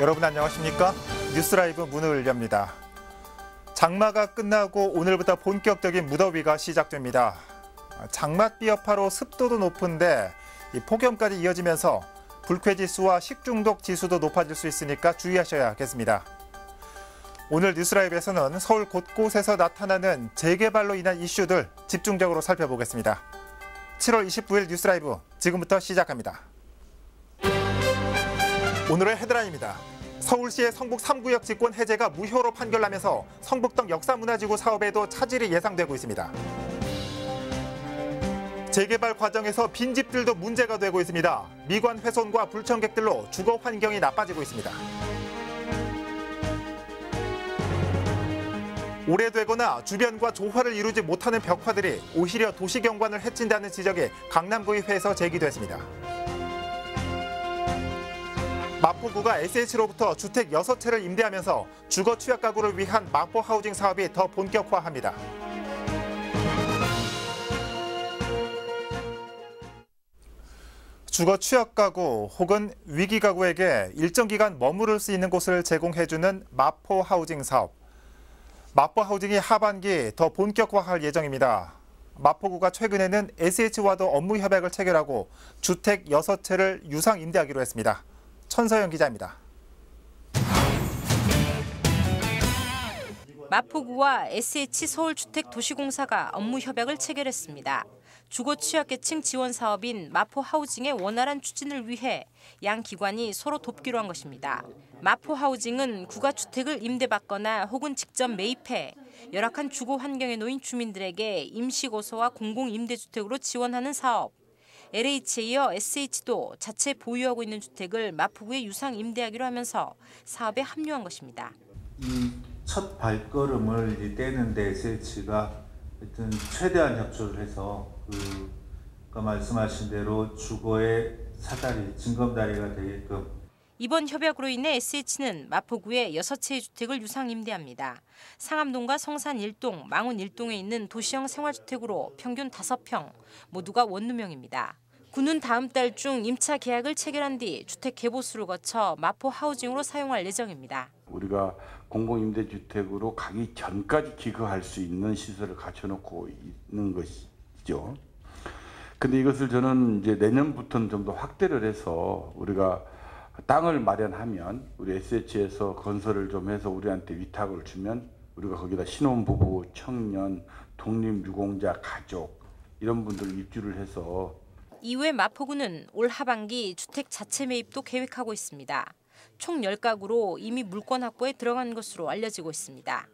여러분 안녕하십니까? 뉴스라이브 문을 엽니다. 장마가 끝나고 오늘부터 본격적인 무더위가 시작됩니다. 장맛비 여파로 습도도 높은데 폭염까지 이어지면서 불쾌지수와 식중독 지수도 높아질 수 있으니까 주의하셔야겠습니다. 오늘 뉴스라이브에서는 서울 곳곳에서 나타나는 재개발로 인한 이슈들 집중적으로 살펴보겠습니다. 7월 29일 뉴스라이브 지금부터 시작합니다. 오늘의 헤드라인입니다. 서울시의 성북 3구역 직권 해제가 무효로 판결나면서 성북동 역사문화지구 사업에도 차질이 예상되고 있습니다. 재개발 과정에서 빈집들도 문제가 되고 있습니다. 미관 훼손과 불청객들로 주거 환경이 나빠지고 있습니다. 오래되거나 주변과 조화를 이루지 못하는 벽화들이 오히려 도시 경관을 해친다는 지적이 강남구의회에서 제기됐습니다. 마포구가 SH로부터 주택 6채를 임대하면서 주거 취약 가구를 위한 마포 하우징 사업이 더 본격화합니다. 주거 취약 가구 혹은 위기 가구에게 일정 기간 머무를 수 있는 곳을 제공해주는 마포 하우징 사업. 마포 하우징이 하반기 더 본격화할 예정입니다. 마포구가 최근에는 SH와도 업무 협약을 체결하고 주택 6채를 유상 임대하기로 했습니다. 천서영 기자입니다. 마포구와 SH 서울주택도시공사가 업무 협약을 체결했습니다. 주거 취약계층 지원 사업인 마포 하우징의 원활한 추진을 위해 양 기관이 서로 돕기로 한 것입니다. 마포 하우징은 구가 주택을 임대받거나 혹은 직접 매입해 열악한 주거 환경에 놓인 주민들에게 임시고소와 공공임대주택으로 지원하는 사업. LH에 이어 SH도 자체 보유하고 있는 주택을 마포구에 유상 임대하기로 하면서 사업에 합류한 것입니다. 이 첫 발걸음을 떼는데 SH가 하여튼 최대한 협조를 해서 그 말씀하신 대로 주거의 사다리, 징검다리가 되게끔. 이번 협약으로 인해 SH는 마포구에 6채의 주택을 유상 임대합니다. 상암동과 성산 1동, 망운 1동에 있는 도시형 생활주택으로 평균 5평, 모두가 원룸형입니다. 구는 다음 달 중 임차 계약을 체결한 뒤 주택 개보수를 거쳐 마포 하우징으로 사용할 예정입니다. 우리가 공공임대주택으로 가기 전까지 기거할 수 있는 시설을 갖춰놓고 있는 것이죠. 근데 이것을 저는 이제 내년부터는 좀 더 확대를 해서 우리가 땅을 마련하면 우리 SH에서 건설을 좀 해서 우리한테 위탁을 주면 우리가 거기다 신혼부부, 청년, 독립유공자, 가족 이런 분들 입주를 해서. 이후에 마포구는 올 하반기 주택 자체 매입도 계획하고 있습니다. 총 10가구로 이미 물권 확보에 들어간 것으로 알려지고 있습니다.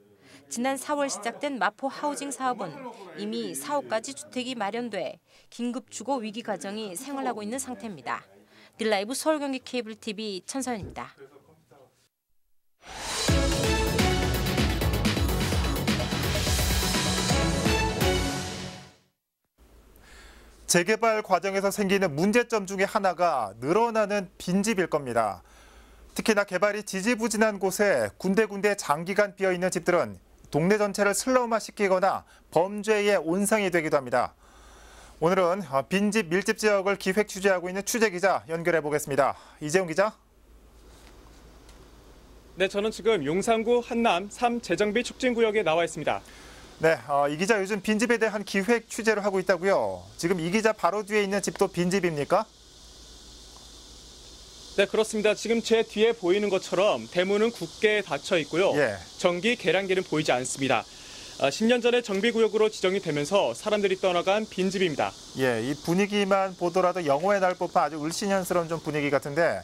지난 4월 시작된 마포 하우징 사업은 이미 4호까지 주택이 마련돼 긴급 주거 위기 가정이 생활하고 있는 상태입니다. 딜라이브 서울 경기 케이블 TV 천선입니다. 재개발 과정에서 생기는 문제점 중에 하나가 늘어나는 빈집일 겁니다. 특히나 개발이 지지부진한 곳에 군데군데 장기간 비어있는 집들은 동네 전체를 슬럼화시키거나 범죄의 온상이 되기도 합니다. 오늘은 빈집 밀집 지역을 기획 취재하고 있는 취재기자 연결해 보겠습니다. 이재용 기자. 네, 저는 지금 용산구 한남 3재정비 촉진구역에 나와 있습니다. 네, 이 기자 요즘 빈집에 대한 기획 취재를 하고 있다고요. 지금 이 기자 바로 뒤에 있는 집도 빈집입니까? 네, 그렇습니다. 지금 제 뒤에 보이는 것처럼 대문은 굳게 닫혀 있고요. 예. 전기, 계량기는 보이지 않습니다. 10년 전에 정비구역으로 지정이 되면서 사람들이 떠나간 빈집입니다. 예, 이 분위기만 보더라도 영화에 나올 법한 아주 을씨년스러운 좀 분위기 같은데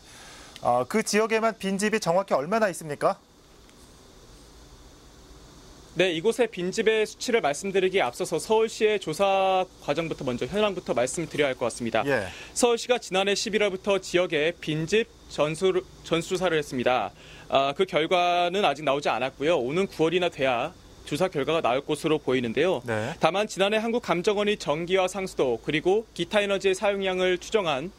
그 지역에만 빈집이 정확히 얼마나 있습니까? 네, 이곳의 빈집의 수치를 말씀드리기에 앞서서 서울시의 조사 과정부터 먼저 현황부터 말씀드려야 할 것 같습니다. 예. 서울시가 지난해 11월부터 지역에 빈집 전수조사를 했습니다. 그 결과는 아직 나오지 않았고요. 오는 9월이나 돼야 조사 결과가 나올 것으로 보이는데요. 네. 다만 지난해 한국감정원이 전기와 상수도 그리고 기타 에너지의 사용량을 추정한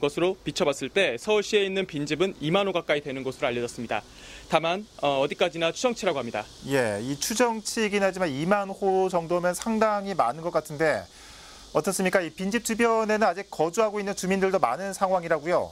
것으로 비춰봤을 때 서울시에 있는 빈집은 2만 호 가까이 되는 것으로 알려졌습니다. 다만 어디까지나 추정치라고 합니다. 예, 이 추정치이긴 하지만 2만 호 정도면 상당히 많은 것 같은데 어떻습니까? 이 빈집 주변에는 아직 거주하고 있는 주민들도 많은 상황이라고요?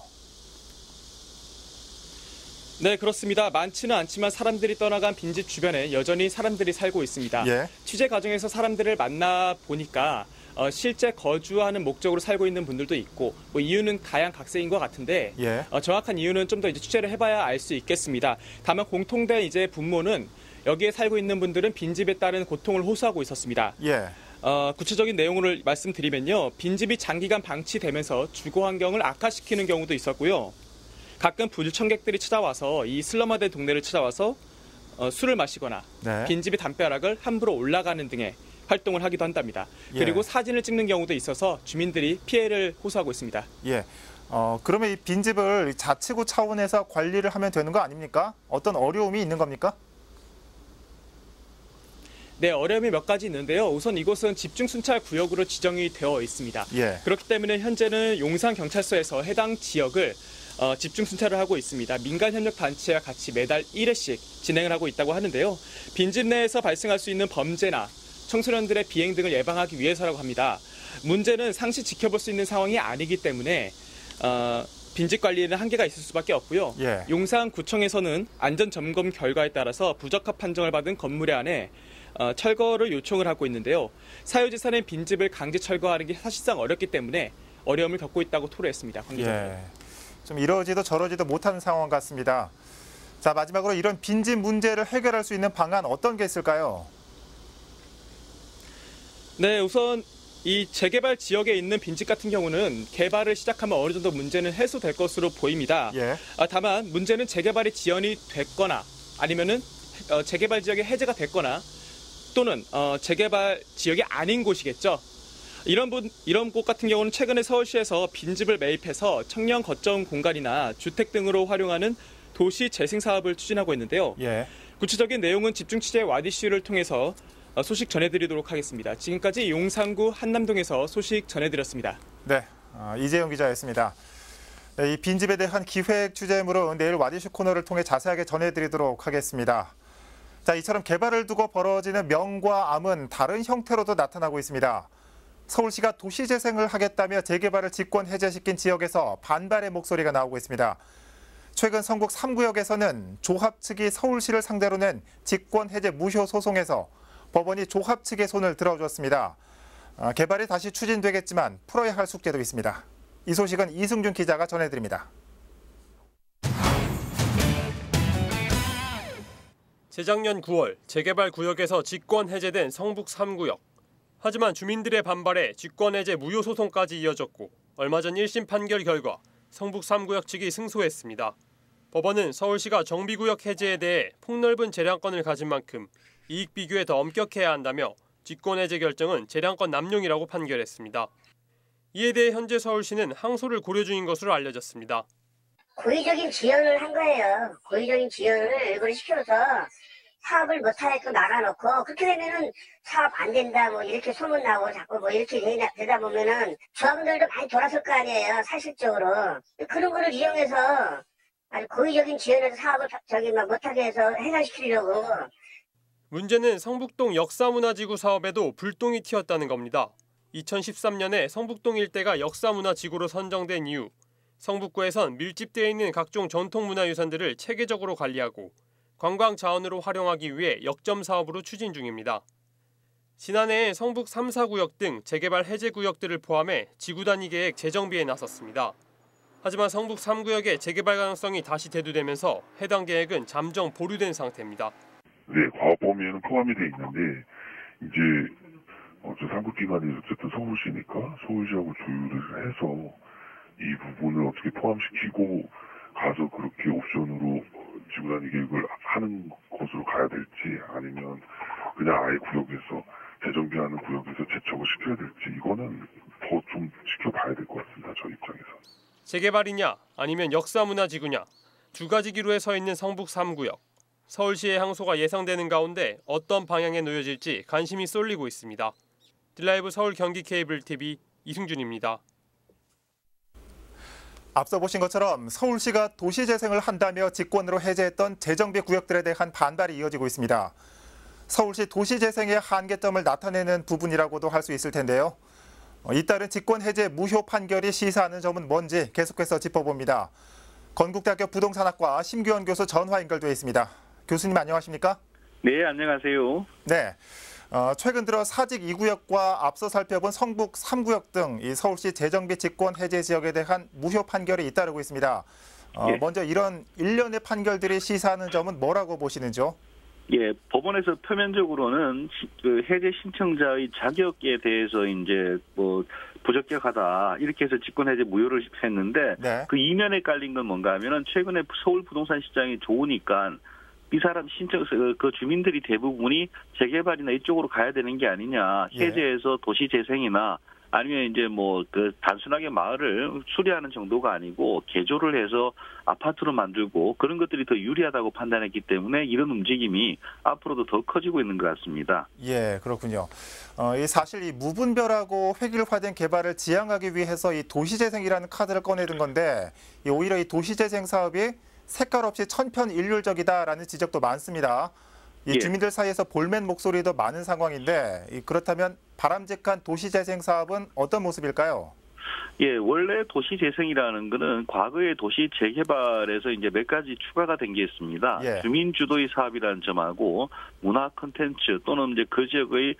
네, 그렇습니다. 많지는 않지만 사람들이 떠나간 빈집 주변에 여전히 사람들이 살고 있습니다. 예. 취재 과정에서 사람들을 만나 보니까 실제 거주하는 목적으로 살고 있는 분들도 있고 뭐 이유는 다양각색인 것 같은데 예. 정확한 이유는 좀 더 이제 취재를 해봐야 알 수 있겠습니다. 다만 공통된 이제 분모는 여기에 살고 있는 분들은 빈집에 따른 고통을 호소하고 있었습니다. 예. 구체적인 내용을 말씀드리면요. 빈집이 장기간 방치되면서 주거 환경을 악화시키는 경우도 있었고요. 가끔 불청객들이 찾아와서 이 슬럼화된 동네를 찾아와서 술을 마시거나 네. 빈집의 담벼락을 함부로 올라가는 등의 활동을 하기도 한답니다. 예. 그리고 사진을 찍는 경우도 있어서 주민들이 피해를 호소하고 있습니다. 예. 그러면 이 빈집을 자치구 차원에서 관리를 하면 되는 거 아닙니까? 어떤 어려움이 있는 겁니까? 네, 어려움이 몇 가지 있는데요. 우선 이곳은 집중순찰 구역으로 지정이 되어 있습니다. 예. 그렇기 때문에 현재는 용산경찰서에서 해당 지역을 집중 순찰을 하고 있습니다. 민간 협력 단체와 같이 매달 1회씩 진행을 하고 있다고 하는데요. 빈집 내에서 발생할 수 있는 범죄나 청소년들의 비행 등을 예방하기 위해서라고 합니다. 문제는 상시 지켜볼 수 있는 상황이 아니기 때문에 빈집 관리에는 한계가 있을 수밖에 없고요. 예. 용산구청에서는 안전 점검 결과에 따라서 부적합 판정을 받은 건물에 한해 철거를 요청을 하고 있는데요. 사유재산의 빈집을 강제 철거하는 게 사실상 어렵기 때문에 어려움을 겪고 있다고 토로했습니다. 관계자들. 예. 좀 이러지도 저러지도 못하는 상황 같습니다. 자, 마지막으로 이런 빈집 문제를 해결할 수 있는 방안 어떤 게 있을까요? 네, 우선 이 재개발 지역에 있는 빈집 같은 경우는 개발을 시작하면 어느 정도 문제는 해소될 것으로 보입니다. 예. 다만 문제는 재개발이 지연이 됐거나 아니면은 재개발 지역이 해제가 됐거나 또는 재개발 지역이 아닌 곳이겠죠. 이런 곳 같은 경우는 최근에 서울시에서 빈집을 매입해서 청년 거점 공간이나 주택 등으로 활용하는 도시 재생 사업을 추진하고 있는데요. 예. 구체적인 내용은 집중 취재 와디슈를 통해서 소식 전해드리도록 하겠습니다. 지금까지 용산구 한남동에서 소식 전해드렸습니다. 네, 이재용 기자였습니다. 네, 이 빈집에 대한 기획 취재물은 내일 와디슈 코너를 통해 자세하게 전해드리도록 하겠습니다. 자, 이처럼 개발을 두고 벌어지는 명과 암은 다른 형태로도 나타나고 있습니다. 서울시가 도시재생을 하겠다며 재개발을 직권 해제시킨 지역에서 반발의 목소리가 나오고 있습니다. 최근 성북 3구역에서는 조합 측이 서울시를 상대로 낸 직권 해제 무효 소송에서 법원이 조합 측의 손을 들어줬습니다. 개발이 다시 추진되겠지만 풀어야 할 숙제도 있습니다. 이 소식은 이승준 기자가 전해드립니다. 재작년 9월 재개발 구역에서 직권 해제된 성북 3구역. 하지만 주민들의 반발에 직권 해제 무효 소송까지 이어졌고 얼마 전 1심 판결 결과 성북 3구역 측이 승소했습니다. 법원은 서울시가 정비구역 해제에 대해 폭넓은 재량권을 가진 만큼 이익 비교에 더 엄격해야 한다며 직권 해제 결정은 재량권 남용이라고 판결했습니다. 이에 대해 현재 서울시는 항소를 고려 중인 것으로 알려졌습니다. 고의적인 지연을 한 거예요. 고의적인 지연을 일부러 시켜서 사업을 못하게끔 막아놓고 그렇게 되면은 사업 안 된다 뭐 이렇게 소문나고 자꾸 뭐 이렇게 되다 보면은 조합원들도 많이 돌아설 거 아니에요. 사실적으로. 그런 거를 이용해서 아주 고의적인 지연에서 사업을 못하게 해서 해산시키려고. 문제는 성북동 역사문화지구 사업에도 불똥이 튀었다는 겁니다. 2013년에 성북동 일대가 역사문화지구로 선정된 이후 성북구에선 밀집되어 있는 각종 전통문화유산들을 체계적으로 관리하고 관광 자원으로 활용하기 위해 역점 사업으로 추진 중입니다. 지난해 성북 3, 4구역 등 재개발 해제 구역들을 포함해 지구 단위 계획 재정비에 나섰습니다. 하지만 성북 3구역의 재개발 가능성이 다시 대두되면서 해당 계획은 잠정 보류된 상태입니다. 네, 과업 범위에는 포함이 돼 있는데 이제 상급기관이 어쨌든 서울시니까 서울시하고 조율을 해서 이 부분을 어떻게 포함시키고 가서 그렇게 옵션으로 지구단위 계획을 하는 것으로 가야 될지 아니면 그냥 아예 구역에서 재정비하는 구역에서 제척을 시켜야 될지 이거는 더 좀 지켜봐야 될 것 같습니다. 저희 입장에서. 재개발이냐 아니면 역사문화지구냐 두 가지 기로에 서 있는 성북 3구역. 서울시의 항소가 예상되는 가운데 어떤 방향에 놓여질지 관심이 쏠리고 있습니다. 딜라이브 서울 경기 케이블 TV 이승준입니다. 앞서 보신 것처럼 서울시가 도시재생을 한다며 직권으로 해제했던 재정비 구역들에 대한 반발이 이어지고 있습니다. 서울시 도시재생의 한계점을 나타내는 부분이라고도 할 수 있을 텐데요. 잇따른 직권 해제 무효 판결이 시사하는 점은 뭔지 계속해서 짚어봅니다. 건국대학교 부동산학과 심규원 교수 전화 연결돼 있습니다. 교수님 안녕하십니까? 네, 안녕하세요. 네. 최근 들어 사직 2구역과 앞서 살펴본 성북 3구역 등 이 서울시 재정비 직권 해제 지역에 대한 무효 판결이 잇따르고 있습니다. 예. 먼저 이런 일련의 판결들이 시사하는 점은 뭐라고 보시는지요? 예, 법원에서 표면적으로는 그 해제 신청자의 자격에 대해서 이제 뭐 부적격하다 이렇게 해서 직권 해제 무효를 했는데 네. 그 이면에 깔린 건 뭔가 하면은 최근에 서울 부동산 시장이 좋으니까 이 사람 그 주민들이 대부분이 재개발이나 이쪽으로 가야 되는 게 아니냐. 해제해서 도시 재생이나 아니면 이제 뭐 그 단순하게 마을을 수리하는 정도가 아니고 개조를 해서 아파트로 만들고 그런 것들이 더 유리하다고 판단했기 때문에 이런 움직임이 앞으로도 더 커지고 있는 것 같습니다. 예, 그렇군요. 사실 이 무분별하고 획일화된 개발을 지향하기 위해서 이 도시재생이라는 카드를 꺼내든 건데 오히려 이 도시재생 사업이 색깔 없이 천편일률적이다라는 지적도 많습니다. 이 주민들 사이에서 볼멘 목소리도 많은 상황인데 그렇다면 바람직한 도시재생 사업은 어떤 모습일까요? 예, 원래 도시재생이라는 거는 과거의 도시 재개발에서 이제 몇 가지 추가가 된 게 있습니다. 예. 주민 주도의 사업이라는 점하고 문화 콘텐츠 또는 이제 그 지역의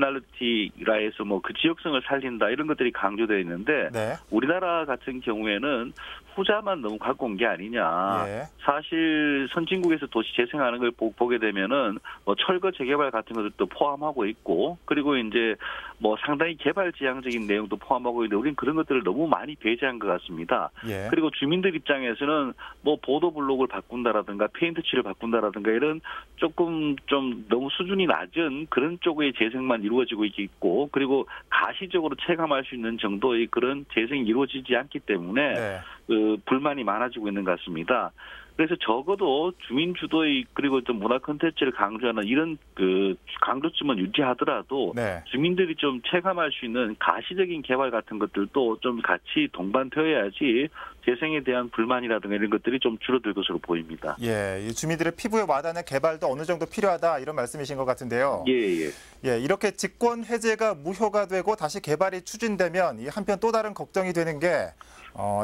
오리지널리티라 해서 뭐 그 지역성을 살린다 이런 것들이 강조되어 있는데 네. 우리나라 같은 경우에는 후자만 너무 갖고 온 게 아니냐. 예. 사실 선진국에서 도시 재생하는 걸 보게 되면은 뭐 철거 재개발 같은 것들도 포함하고 있고 그리고 이제 뭐 상당히 개발 지향적인 내용도 포함하고 있는데 우리는 그런 것들을 너무 많이 배제한 것 같습니다. 예. 그리고 주민들 입장에서는 뭐 보도 블록을 바꾼다라든가 페인트 칠을 바꾼다라든가 이런 조금 좀 너무 수준이 낮은 그런 쪽의 재생만 이루어지고 있고 그리고 가시적으로 체감할 수 있는 정도의 그런 재생이 이루어지지 않기 때문에 네. 그 불만이 많아지고 있는 것 같습니다. 그래서 적어도 주민 주도의 그리고 좀 문화 콘텐츠를 강조하는 이런 그 강조점은 유지하더라도 네. 주민들이 좀 체감할 수 있는 가시적인 개발 같은 것들도 좀 같이 동반되어야지 재생에 대한 불만이라든가 이런 것들이 좀 줄어들 것으로 보입니다. 예, 이 주민들의 피부에 와닿는 개발도 어느 정도 필요하다 이런 말씀이신 것 같은데요. 예. 예, 이렇게 직권 해제가 무효가 되고 다시 개발이 추진되면 이 한편 또 다른 걱정이 되는 게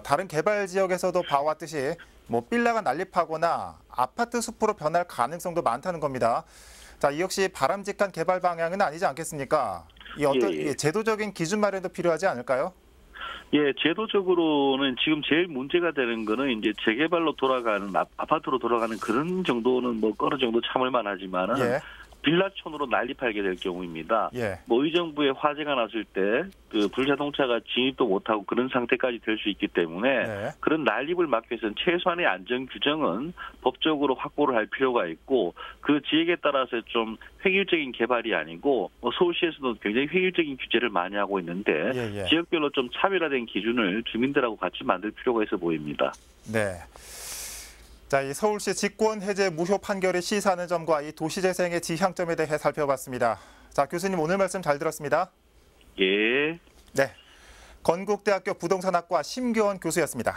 다른 개발 지역에서도 봐왔듯이 뭐 빌라가 난립하거나 아파트 숲으로 변할 가능성도 많다는 겁니다. 자, 이 역시 바람직한 개발 방향은 아니지 않겠습니까? 이 어떤 제도적인 기준 마련도 필요하지 않을까요? 예, 제도적으로는 지금 제일 문제가 되는 거는 이제 재개발로 돌아가는 아파트로 돌아가는 그런 정도는 뭐 어느 정도 참을만 하지만은 빌라촌으로 난립하게 될 경우입니다. 뭐 의정부에 화재가 났을 때 그 불자동차가 진입도 못하고 그런 상태까지 될 수 있기 때문에 그런 난립을 막기 위해서는 최소한의 안전 규정은 법적으로 확보를 할 필요가 있고 그 지역에 따라서 좀 획일적인 개발이 아니고 서울시에서도 굉장히 획일적인 규제를 많이 하고 있는데 지역별로 좀 차별화된 기준을 주민들하고 같이 만들 필요가 있어 보입니다. 네. 자, 이 서울시 직권 해제 무효 판결이 시사하는 점과 이 도시재생의 지향점에 대해 살펴봤습니다. 자, 교수님 오늘 말씀 잘 들었습니다. 예. 네. 건국대학교 부동산학과 심규원 교수였습니다.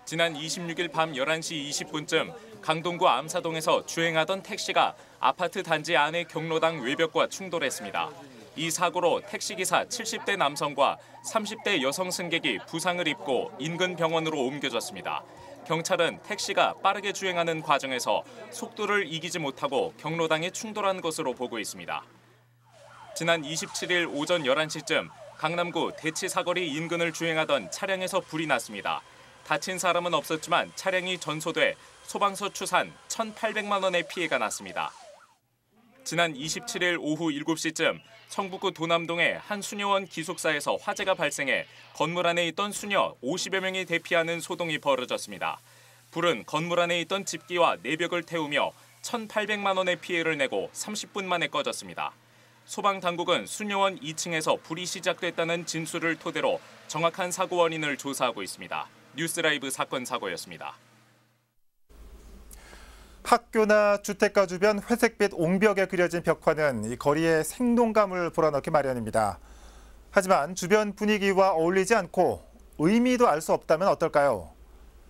지난 26일 밤 11시 20분쯤 강동구 암사동에서 주행하던 택시가 아파트 단지 안의 경로당 외벽과 충돌했습니다. 이 사고로 택시기사 70대 남성과 30대 여성 승객이 부상을 입고 인근 병원으로 옮겨졌습니다. 경찰은 택시가 빠르게 주행하는 과정에서 속도를 이기지 못하고 경로당에 충돌한 것으로 보고 있습니다. 지난 27일 오전 11시쯤 강남구 대치사거리 인근을 주행하던 차량에서 불이 났습니다. 다친 사람은 없었지만 차량이 전소돼 소방서 추산 1,800만 원의 피해가 났습니다. 지난 27일 오후 7시쯤 성북구 도남동의 한 수녀원 기숙사에서 화재가 발생해 건물 안에 있던 수녀 50여 명이 대피하는 소동이 벌어졌습니다. 불은 건물 안에 있던 집기와 내벽을 태우며 1,800만 원의 피해를 내고 30분 만에 꺼졌습니다. 소방당국은 수녀원 2층에서 불이 시작됐다는 진술을 토대로 정확한 사고 원인을 조사하고 있습니다. 뉴스라이브 사건 사고였습니다. 학교나 주택가 주변 회색빛 옹벽에 그려진 벽화는 이 거리에 생동감을 불어넣기 마련입니다. 하지만 주변 분위기와 어울리지 않고 의미도 알 수 없다면 어떨까요?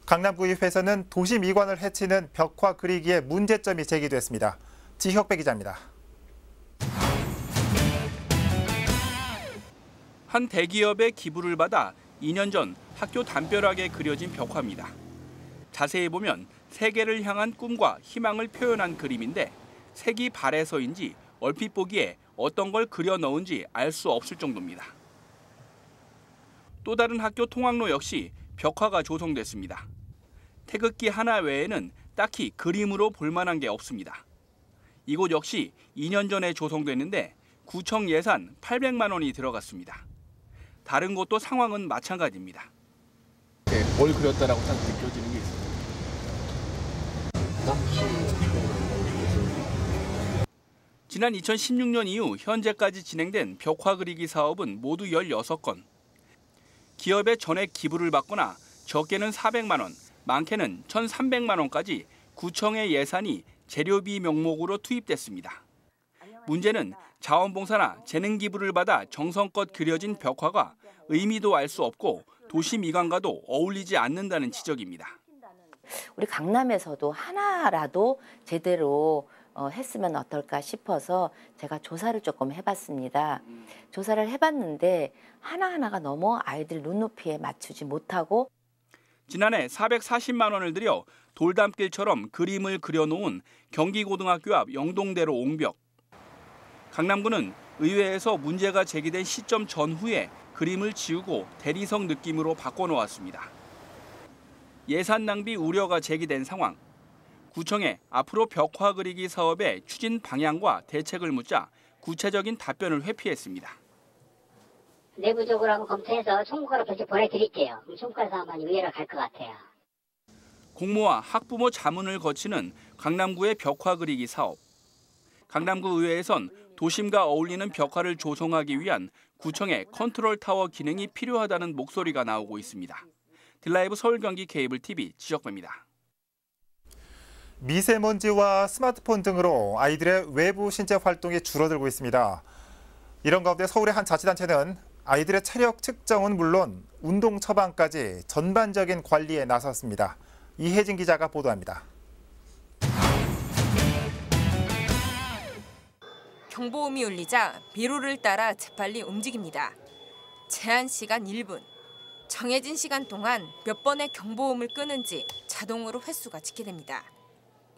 강남구의회에서는 도시 미관을 해치는 벽화 그리기에 문제점이 제기됐습니다. 지혁배 기자입니다. 한 대기업의 기부를 받아 2년 전 학교 담벼락에 그려진 벽화입니다. 자세히 보면 세계를 향한 꿈과 희망을 표현한 그림인데 색이 발해서인지 얼핏 보기에 어떤 걸 그려 넣은지 알 수 없을 정도입니다. 또 다른 학교 통학로 역시 벽화가 조성됐습니다. 태극기 하나 외에는 딱히 그림으로 볼 만한 게 없습니다. 이곳 역시 2년 전에 조성됐는데 구청 예산 800만 원이 들어갔습니다. 다른 곳도 상황은 마찬가지입니다. 뭘 그렸다라고 딱 느껴지는 게 있어요. 지난 2016년 이후 현재까지 진행된 벽화 그리기 사업은 모두 16건. 기업의 전액 기부를 받거나 적게는 400만 원, 많게는 1,300만 원까지 구청의 예산이 재료비 명목으로 투입됐습니다. 문제는 자원봉사나 재능 기부를 받아 정성껏 그려진 벽화가 의미도 알 수 없고 도시 미관과도 어울리지 않는다는 지적입니다. 우리 강남에서도 하나라도 제대로 했으면 어떨까 싶어서 제가 조사를 조금 해봤습니다. 조사를 해봤는데 하나하나가 너무 아이들 눈높이에 맞추지 못하고 지난해 440만 원을 들여 돌담길처럼 그림을 그려놓은 경기고등학교 앞 영동대로 옹벽. 강남구는 의회에서 문제가 제기된 시점 전후에 그림을 지우고 대리석 느낌으로 바꿔놓았습니다. 예산 낭비 우려가 제기된 상황. 구청에 앞으로 벽화 그리기 사업의 추진 방향과 대책을 묻자 구체적인 답변을 회피했습니다. 내부적으로 한번 검토해서 총무과로 결제 보내드릴게요. 총무과에서 아마 의회를 갈 것 같아요. 공모와 학부모 자문을 거치는 강남구의 벽화 그리기 사업. 강남구 의회에선 도심과 어울리는 벽화를 조성하기 위한 구청의 컨트롤 타워 기능이 필요하다는 목소리가 나오고 있습니다. 딜라이브 서울 경기 케이블 TV 지적배입니다. 미세먼지와 스마트폰 등으로 아이들의 외부 신체 활동이 줄어들고 있습니다. 이런 가운데 서울의 한 자치단체는 아이들의 체력 측정은 물론 운동 처방까지 전반적인 관리에 나섰습니다. 이혜진 기자가 보도합니다. 경보음이 울리자 미로를 따라 재빨리 움직입니다. 제한 시간 1분. 정해진 시간 동안 몇 번의 경보음을 끄는지 자동으로 횟수가 집계됩니다.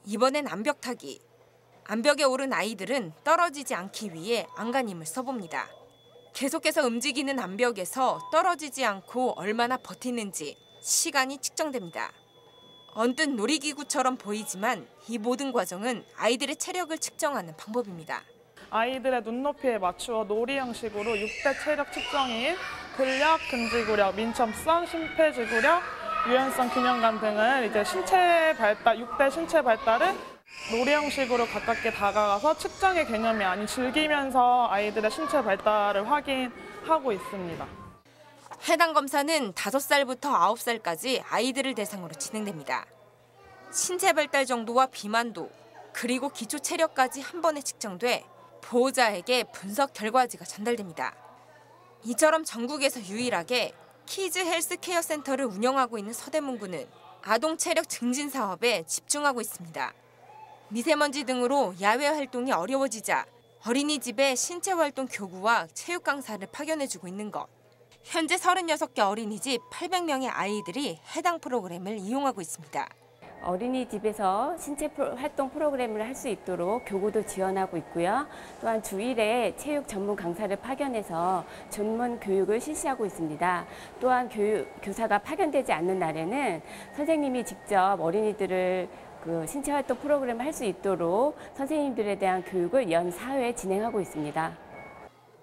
이번엔 암벽 타기. 암벽에 오른 아이들은 떨어지지 않기 위해 안간힘을 써봅니다. 계속해서 움직이는 암벽에서 떨어지지 않고 얼마나 버티는지 시간이 측정됩니다. 언뜻 놀이기구처럼 보이지만 이 모든 과정은 아이들의 체력을 측정하는 방법입니다. 아이들의 눈높이에 맞추어 놀이 형식으로 6대 체력 측정인 근력, 근지구력, 민첩성, 심폐지구력, 유연성, 균형감 등을 이제 신체 발달, 6대 신체 발달을 놀이 형식으로 가깝게 다가가서 측정의 개념이 아닌 즐기면서 아이들의 신체 발달을 확인하고 있습니다. 해당 검사는 5살부터 9살까지 아이들을 대상으로 진행됩니다. 신체 발달 정도와 비만도, 그리고 기초 체력까지 한 번에 측정돼 보호자에게 분석 결과지가 전달됩니다. 이처럼 전국에서 유일하게 키즈 헬스케어 센터를 운영하고 있는 서대문구는 아동 체력 증진 사업에 집중하고 있습니다. 미세먼지 등으로 야외 활동이 어려워지자 어린이집에 신체활동 교구와 체육 강사를 파견해주고 있는 것. 현재 36개 어린이집 800명의 아이들이 해당 프로그램을 이용하고 있습니다. 어린이집에서 신체 활동 프로그램을 할 수 있도록 교구도 지원하고 있고요. 또한 주일에 체육 전문 강사를 파견해서 전문 교육을 실시하고 있습니다. 또한 교사가 파견되지 않는 날에는 선생님이 직접 어린이들을 신체 활동 프로그램을 할 수 있도록 선생님들에 대한 교육을 연 4회 진행하고 있습니다.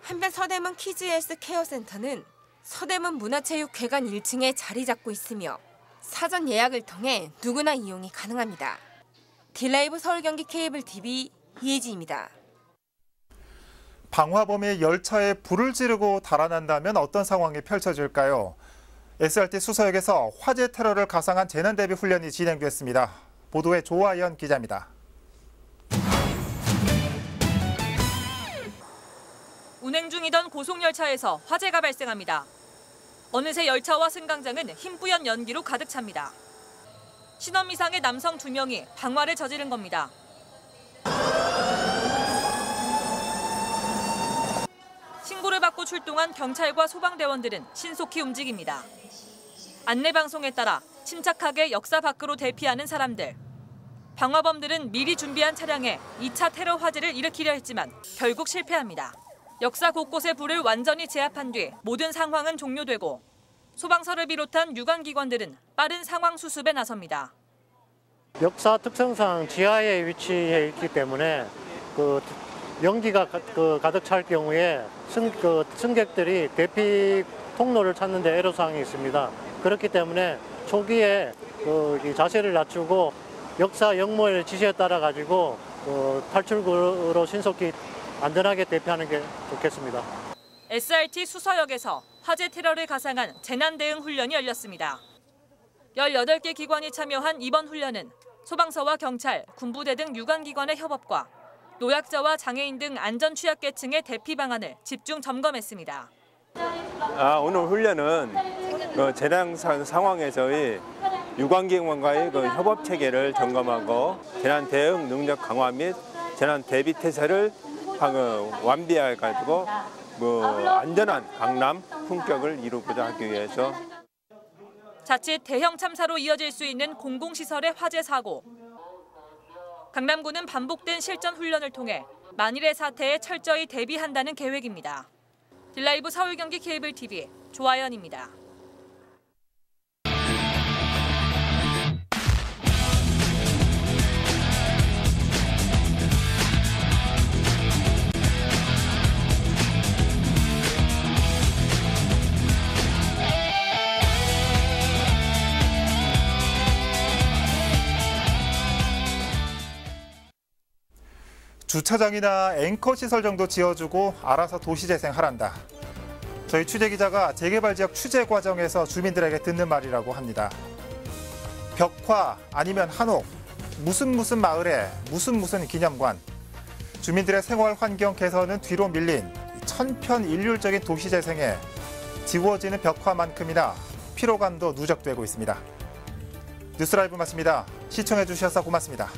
한편 서대문 키즈 헬스 케어 센터는 서대문 문화체육회관 1층에 자리 잡고 있으며 사전 예약을 통해 누구나 이용이 가능합니다. 딜라이브 서울 경기 케이블 TV 이혜지입니다. 방화범이 열차에 불을 지르고 달아난다면 어떤 상황이 펼쳐질까요? SRT 수서역에서 화재 테러를 가상한 재난 대비 훈련이 진행됐습니다. 보도에 조아연 기자입니다. 운행 중이던 고속열차에서 화재가 발생합니다. 어느새 열차와 승강장은 흰뿌연 연기로 가득 찹니다. 신원 미상의 남성 2명이 방화를 저지른 겁니다. 신고를 받고 출동한 경찰과 소방대원들은 신속히 움직입니다. 안내방송에 따라 침착하게 역사 밖으로 대피하는 사람들. 방화범들은 미리 준비한 차량에 2차 테러 화재를 일으키려 했지만 결국 실패합니다. 역사 곳곳에 불을 완전히 제압한 뒤 모든 상황은 종료되고 소방서를 비롯한 유관기관들은 빠른 상황 수습에 나섭니다. 역사 특성상 지하에 위치해 있기 때문에 연기가 가득 찰 경우에 승객들이 대피 통로를 찾는 데 애로사항이 있습니다. 그렇기 때문에 초기에 자세를 낮추고 역사 영모의 지시에 따라 가지고 탈출구로 신속히 안전하게 대피하는 게 좋겠습니다. SRT 수서역에서 화재 테러를 가상한 재난 대응 훈련이 열렸습니다. 18개 기관이 참여한 이번 훈련은 소방서와 경찰, 군부대 등 유관기관의 협업과 노약자와 장애인 등 안전 취약계층의 대피 방안을 집중 점검했습니다. 오늘 훈련은 재난 상황에서의 유관기관과의 협업 체계를 점검하고 재난 대응 능력 강화 및 재난 대비 태세를 완비해가지고 안전한 강남 품격을 이루고자 하기 위해서. 자칫 대형 참사로 이어질 수 있는 공공시설의 화재 사고. 강남구는 반복된 실전 훈련을 통해 만일의 사태에 철저히 대비한다는 계획입니다. 딜라이브 서울 경기 케이블 TV 조아연입니다. 주차장이나 앵커 시설 정도 지어주고 알아서 도시재생하란다. 저희 취재기자가 재개발 지역 취재 과정에서 주민들에게 듣는 말이라고 합니다. 벽화 아니면 한옥, 무슨 마을에 무슨 기념관. 주민들의 생활 환경 개선은 뒤로 밀린 천편일률적인 도시재생에 지워지는 벽화만큼이나 피로감도 누적되고 있습니다. 뉴스라이브 마칩니다. 시청해주셔서 고맙습니다.